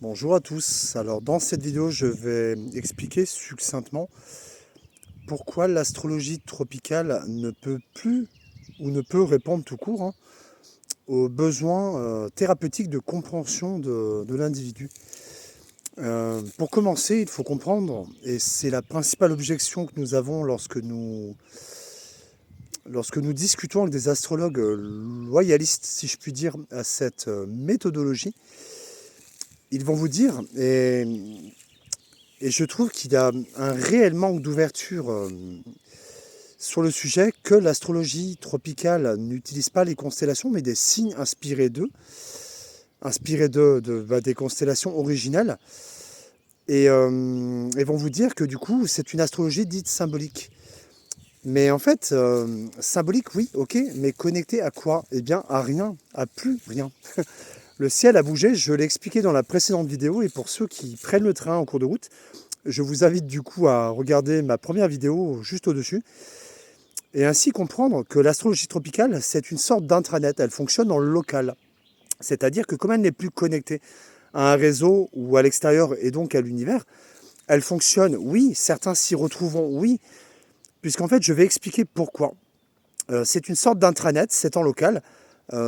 Bonjour à tous. Alors dans cette vidéo, je vais expliquer succinctement pourquoi l'astrologie tropicale ne peut plus ou ne peut répondre tout court aux besoins thérapeutiques de compréhension de l'individu. Pour commencer, il faut comprendre, et c'est la principale objection que nous avons lorsque nous discutons avec des astrologues loyalistes, si je puis dire, à cette méthodologie. Ils vont vous dire, et je trouve qu'il y a un réel manque d'ouverture sur le sujet, que l'astrologie tropicale n'utilise pas les constellations, mais des signes inspirés des constellations originales. Et vont vous dire que du coup, c'est une astrologie dite symbolique. Mais en fait, symbolique, oui, ok, mais connecté à quoi? Eh bien, à rien, à plus rien. Le ciel a bougé, je l'ai expliqué dans la précédente vidéo, et pour ceux qui prennent le train en cours de route, je vous invite du coup à regarder ma première vidéo juste au-dessus, et ainsi comprendre que l'astrologie tropicale, c'est une sorte d'intranet, elle fonctionne en local. C'est-à-dire que comme elle n'est plus connectée à un réseau ou à l'extérieur et donc à l'univers, elle fonctionne, oui, certains s'y retrouveront, oui, puisqu'en fait je vais expliquer pourquoi. C'est une sorte d'intranet, c'est en local,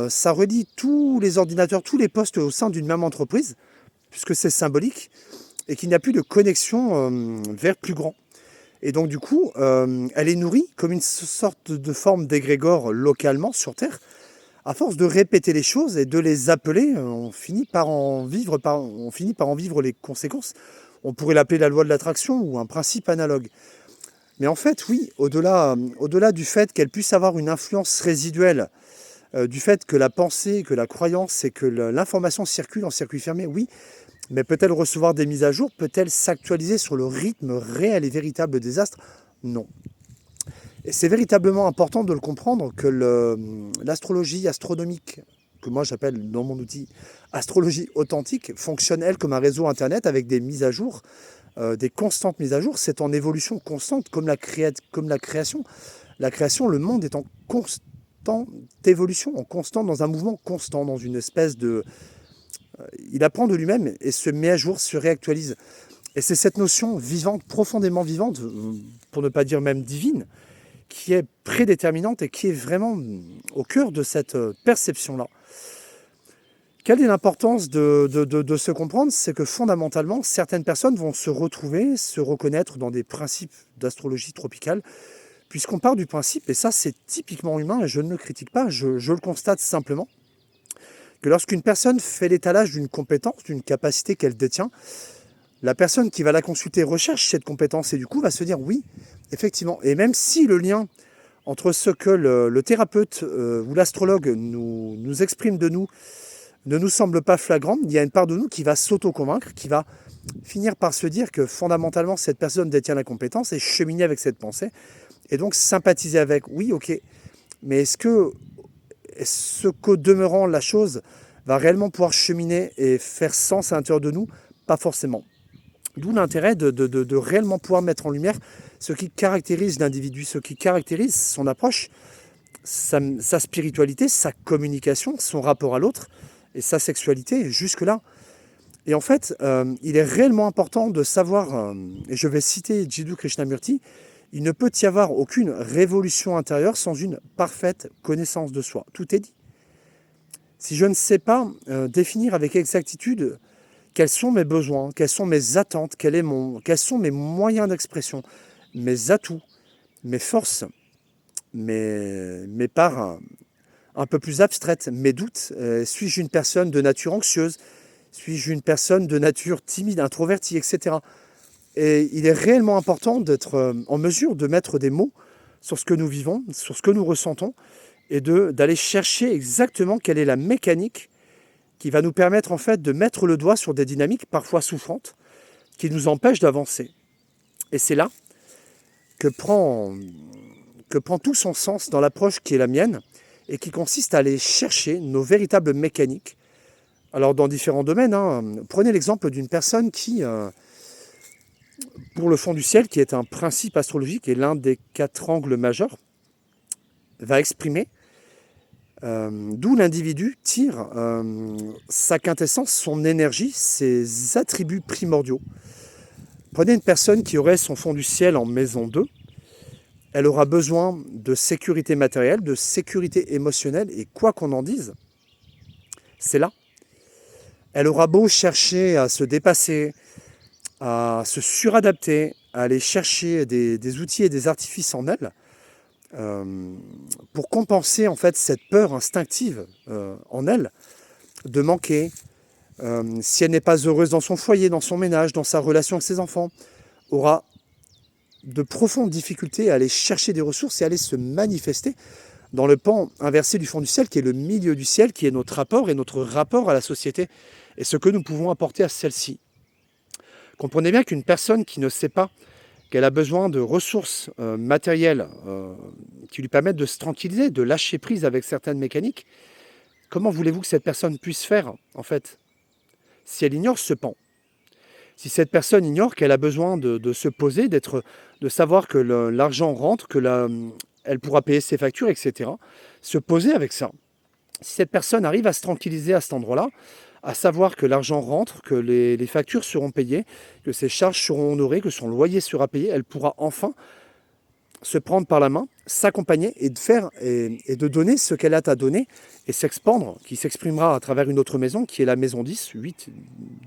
ça relie tous les ordinateurs, tous les postes au sein d'une même entreprise, puisque c'est symbolique, et qu'il n'y a plus de connexion vers plus grand. Et donc du coup, elle est nourrie comme une sorte de forme d'égrégore localement sur Terre. À force de répéter les choses et de les appeler, on finit par en vivre les conséquences. On pourrait l'appeler la loi de l'attraction ou un principe analogue. Mais en fait, oui, au-delà du fait qu'elle puisse avoir une influence résiduelle, du fait que la pensée, que la croyance et que l'information circule en circuit fermé, oui, mais peut-elle recevoir des mises à jour? Peut-elle s'actualiser sur le rythme réel et véritable des astres? Non. Et c'est véritablement important de le comprendre que l'astrologie astronomique, que moi j'appelle dans mon outil astrologie authentique, fonctionne elle comme un réseau internet avec des mises à jour, des constantes mises à jour. C'est en évolution constante comme la création. La création, le monde est en constante évolution, en constant, dans un mouvement constant, dans une espèce de... Il apprend de lui-même et se met à jour, se réactualise. Et c'est cette notion vivante, profondément vivante, pour ne pas dire même divine, qui est prédéterminante et qui est vraiment au cœur de cette perception-là. Quelle est l'importance de se comprendre? C'est que fondamentalement, certaines personnes vont se retrouver, se reconnaître dans des principes d'astrologie tropicale, puisqu'on part du principe, et ça c'est typiquement humain, et je ne le critique pas, je le constate simplement, que lorsqu'une personne fait l'étalage d'une compétence, d'une capacité qu'elle détient, la personne qui va la consulter recherche cette compétence et du coup va se dire oui, effectivement. Et même si le lien entre ce que le thérapeute ou l'astrologue nous exprime de nous ne nous semble pas flagrant, il y a une part de nous qui va s'auto-convaincre, qui va finir par se dire que fondamentalement cette personne détient la compétence et cheminer avec cette pensée et donc sympathiser avec. Oui, ok, mais est-ce qu'au demeurant la chose va réellement pouvoir cheminer et faire sens à l'intérieur de nous? Pas forcément. D'où l'intérêt de réellement pouvoir mettre en lumière ce qui caractérise l'individu, ce qui caractérise son approche, sa spiritualité, sa communication, son rapport à l'autre et sa sexualité, jusque-là. Et en fait, il est réellement important de savoir, et je vais citer Jiddu Krishnamurti, il ne peut y avoir aucune révolution intérieure sans une parfaite connaissance de soi. Tout est dit. Si je ne sais pas définir avec exactitude quels sont mes besoins, quelles sont mes attentes, quels sont mes moyens d'expression, mes atouts, mes forces, mes parts un peu plus abstraites, mes doutes. Suis-je une personne de nature anxieuse? Suis-je une personne de nature timide, introvertie, etc. Et il est réellement important d'être en mesure de mettre des mots sur ce que nous vivons, sur ce que nous ressentons, et d'aller chercher exactement quelle est la mécanique qui va nous permettre en fait de mettre le doigt sur des dynamiques parfois souffrantes qui nous empêchent d'avancer. Et c'est là que prend tout son sens dans l'approche qui est la mienne et qui consiste à aller chercher nos véritables mécaniques. Alors dans différents domaines, prenez l'exemple d'une personne qui, pour le fond du ciel, qui est un principe astrologique et l'un des 4 angles majeurs, va exprimer D'où l'individu tire sa quintessence, son énergie, ses attributs primordiaux. Prenez une personne qui aurait son fond du ciel en maison 2, elle aura besoin de sécurité matérielle, de sécurité émotionnelle, et quoi qu'on en dise, c'est là. Elle aura beau chercher à se dépasser, à se suradapter, à aller chercher des outils et des artifices en elle, pour compenser en fait cette peur instinctive en elle de manquer. Si elle n'est pas heureuse dans son foyer, dans son ménage, dans sa relation avec ses enfants, aura de profondes difficultés à aller chercher des ressources et à aller se manifester dans le pan inversé du fond du ciel, qui est le milieu du ciel, qui est notre rapport et notre rapport à la société et ce que nous pouvons apporter à celle-ci. Comprenez bien qu'une personne qui ne sait pas qu'elle a besoin de ressources matérielles qui lui permettent de se tranquilliser, de lâcher prise avec certaines mécaniques, comment voulez-vous que cette personne puisse faire, en fait, si elle ignore ce pan? Si cette personne ignore qu'elle a besoin de se poser, de savoir que l'argent rentre, elle pourra payer ses factures, etc., se poser avec ça. Si cette personne arrive à se tranquilliser à cet endroit-là, à savoir que l'argent rentre, que les factures seront payées, que ses charges seront honorées, que son loyer sera payé, elle pourra enfin se prendre par la main, s'accompagner et de donner ce qu'elle a à donner et s'expandre, qui s'exprimera à travers une autre maison, qui est la maison 10, 8,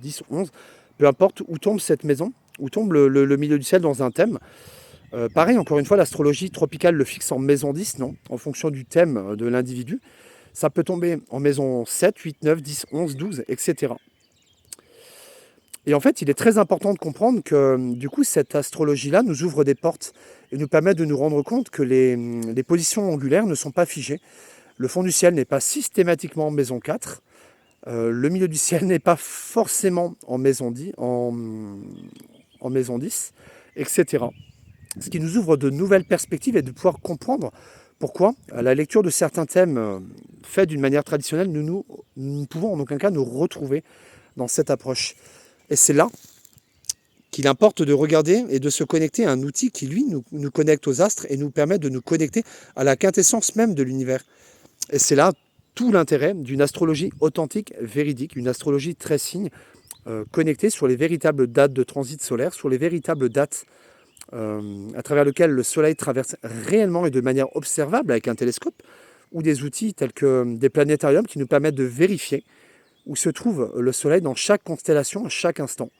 10, 11, peu importe où tombe cette maison, où tombe le milieu du ciel dans un thème. Pareil, encore une fois, l'astrologie tropicale le fixe en maison 10, non, en fonction du thème de l'individu. Ça peut tomber en maison 7, 8, 9, 10, 11, 12, etc. Et en fait, il est très important de comprendre que du coup, cette astrologie-là nous ouvre des portes et nous permet de nous rendre compte que les positions angulaires ne sont pas figées. Le fond du ciel n'est pas systématiquement en maison 4. Le milieu du ciel n'est pas forcément en maison 10, en maison 10, etc. Ce qui nous ouvre de nouvelles perspectives et de pouvoir comprendre pourquoi, à la lecture de certains thèmes faits d'une manière traditionnelle, nous ne pouvons en aucun cas nous retrouver dans cette approche. Et c'est là qu'il importe de regarder et de se connecter à un outil qui, lui, nous connecte aux astres et nous permet de nous connecter à la quintessence même de l'univers. Et c'est là tout l'intérêt d'une astrologie authentique, véridique, une astrologie très signe, connectée sur les véritables dates de transit solaire, sur les véritables dates à travers lesquelles le Soleil traverse réellement et de manière observable avec un télescope, ou des outils tels que des planétariums qui nous permettent de vérifier où se trouve le Soleil dans chaque constellation, à chaque instant.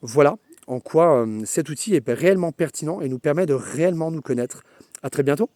Voilà en quoi cet outil est réellement pertinent et nous permet de réellement nous connaître. À très bientôt.